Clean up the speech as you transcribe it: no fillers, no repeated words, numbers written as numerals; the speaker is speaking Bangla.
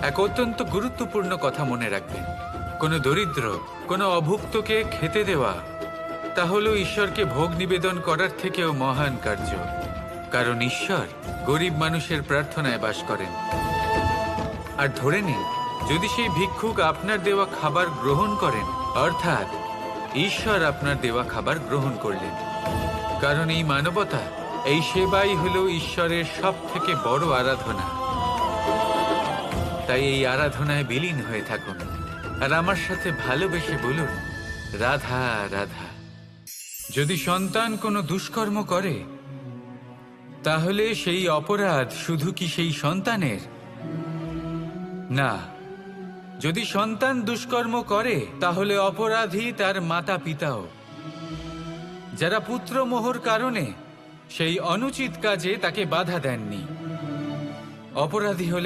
এক অত্যন্ত গুরুত্বপূর্ণ কথা মনে রাখবেন, কোনো দরিদ্র, কোনো অভুক্তকে খেতে দেওয়া তা হলো ঈশ্বরকে ভোগ নিবেদন করার থেকেও মহান কার্য। কারণ ঈশ্বর গরিব মানুষের প্রার্থনায় বাস করেন। আর ধরে নিন, যদি সেই ভিক্ষুক আপনার দেওয়া খাবার গ্রহণ করেন, অর্থাৎ ঈশ্বর আপনার দেওয়া খাবার গ্রহণ করলেন। কারণ এই মানবতা, এই সেবাই হলো ঈশ্বরের সব থেকে বড় আরাধনা। তাই এই আরাধনায় বিলীন হয়ে থাকুন আর আমার সাথে ভালোবেসে বলুন, রাধা রাধা। যদি সন্তান কোনো দুষ্কর্ম করে, তাহলে সেই অপরাধ শুধু কি সেই সন্তানের? না, যদি সন্তান দুষ্কর্ম করে তাহলে অপরাধী তার মাতা পিতাও, যারা পুত্রমোহর কারণে সেই অনুচিত কাজে তাকে বাধা দেননি। অপরাধী হলেন